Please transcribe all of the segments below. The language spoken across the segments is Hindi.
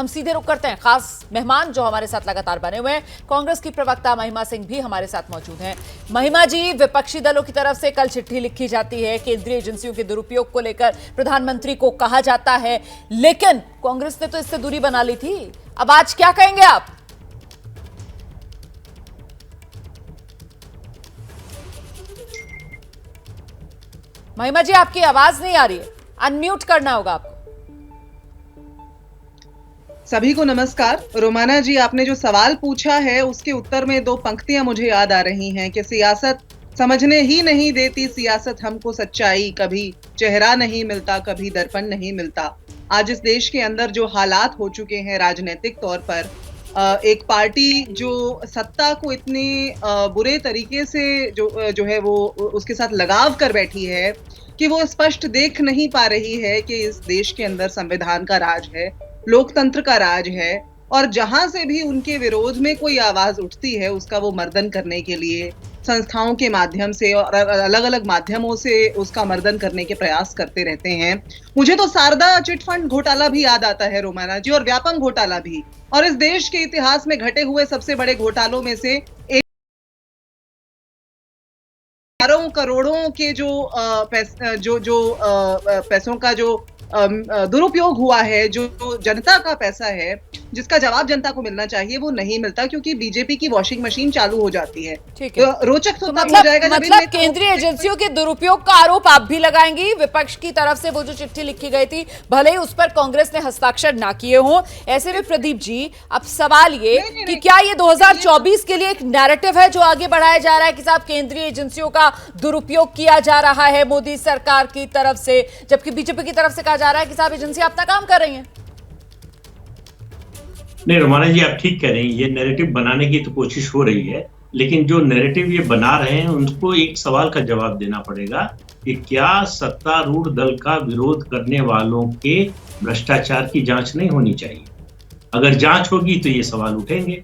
हम सीधे रुख करते हैं खास मेहमान जो हमारे साथ लगातार बने हुए हैं। कांग्रेस की प्रवक्ता महिमा सिंह भी हमारे साथ मौजूद हैं। महिमा जी, विपक्षी दलों की तरफ से कल चिट्ठी लिखी जाती है, केंद्रीय एजेंसियों के दुरुपयोग को लेकर प्रधानमंत्री को कहा जाता है, लेकिन कांग्रेस ने तो इससे दूरी बना ली थी। अब आज क्या कहेंगे आप? महिमा जी, आपकी आवाज नहीं आ रही है, अनम्यूट करना होगा आपको। सभी को नमस्कार। रोमाना जी, आपने जो सवाल पूछा है उसके उत्तर में दो पंक्तियां मुझे याद आ रही हैं कि सियासत समझने ही नहीं देती सियासत हमको सच्चाई, कभी चेहरा नहीं मिलता, कभी दर्पण नहीं मिलता। आज इस देश के अंदर जो हालात हो चुके हैं राजनीतिक तौर पर, एक पार्टी जो सत्ता को इतने बुरे तरीके से जो है वो उसके साथ लगाव कर बैठी है कि वो स्पष्ट देख नहीं पा रही है कि इस देश के अंदर संविधान का राज है, लोकतंत्र का राज है, और जहां से भी उनके विरोध में कोई आवाज उठती है उसका वो मर्दन करने के लिए संस्थाओं के माध्यम से और अलग अलग माध्यमों से उसका मर्दन करने के प्रयास करते रहते हैं। मुझे तो शारदा चिट फंड घोटाला भी याद आता है रोमाना जी, और व्यापम घोटाला भी, और इस देश के इतिहास में घटे हुए सबसे बड़े घोटालों में से एक हजारों करोड़ों के पैसों का जो दुरुपयोग हुआ है, जो जनता का पैसा है जिसका जवाब जनता को मिलना चाहिए वो नहीं मिलता, क्योंकि बीजेपी की वॉशिंग मशीन चालू हो जाती है। ठीक है, तो रोचक तो तब मतलब हो जाएगा मतलब केंद्रीय एजेंसियों के दुरुपयोग का आरोप आप भी लगाएंगी। विपक्ष की तरफ से वो जो चिट्ठी लिखी गई थी, भले ही उस पर कांग्रेस ने हस्ताक्षर ना किए हों, ऐसे में प्रदीप जी अब सवाल ये कि क्या ये 2024 के लिए एक नैरेटिव है जो आगे बढ़ाया जा रहा है कि साहब केंद्रीय एजेंसियों का दुरुपयोग किया जा रहा है मोदी सरकार की तरफ से, जबकि बीजेपी की तरफ से कहा जा रहा है कि साहब एजेंसी अपना काम कर रही है? नहीं रोमाना जी, आप ठीक कह रहे हैं, ये नैरेटिव बनाने की तो कोशिश हो रही है, लेकिन जो नैरेटिव ये बना रहे हैं उनको एक सवाल का जवाब देना पड़ेगा कि क्या सत्तारूढ़ दल का विरोध करने वालों के भ्रष्टाचार की जांच नहीं होनी चाहिए? अगर जांच होगी तो ये सवाल उठेंगे।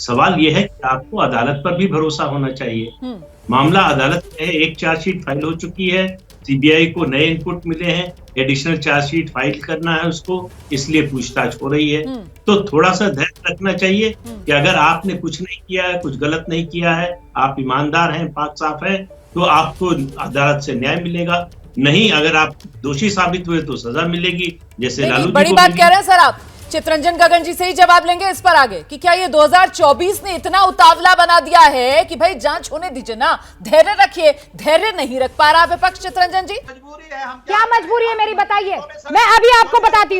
सवाल ये है कि आपको अदालत पर भी भरोसा होना चाहिए। मामला अदालत में है, एक चार्जशीट फाइल हो चुकी है, सीबीआई को नए इनपुट मिले हैं, एडिशनल चार्जशीट फाइल करना है उसको, इसलिए पूछताछ हो रही है। तो थोड़ा सा धैर्य रखना चाहिए कि अगर आपने कुछ नहीं किया है, कुछ गलत नहीं किया है, आप ईमानदार हैं, पाक साफ है, तो आपको अदालत से न्याय मिलेगा। नहीं, अगर आप दोषी साबित हुए तो सजा मिलेगी, जैसे लालू जी बड़ी को बात कह रहे हैं सर आप। चितरंजन गगन जी से ही जवाब लेंगे इस पर आगे कि क्या ये 2024 ने इतना उतावला बना दिया है कि भाई जांच होने दीजिए ना, धैर्य रखिए। धैर्य नहीं रख पा रहा विपक्ष। चितरंजन जी, क्या मजबूरी है मेरी, बताइए। मैं अभी आपको बताती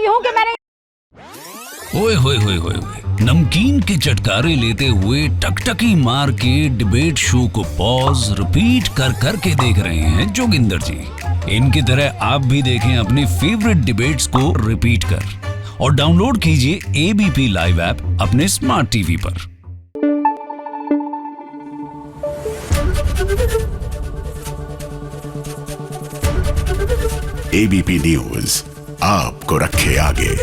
हूँ कि मैंने ओए होए होए होए होए, नमकीन के चटकारे लेते हुए टकटकी मार के डिबेट शो को पॉज रिपीट कर कर के देख रहे हैं जोगिंदर जी। इनकी तरह आप भी देखें अपनी फेवरेट डिबेट्स को रिपीट कर, और डाउनलोड कीजिए एबीपी लाइव ऐप अपने स्मार्ट टीवी पर। एबीपी न्यूज आपको रखे आगे।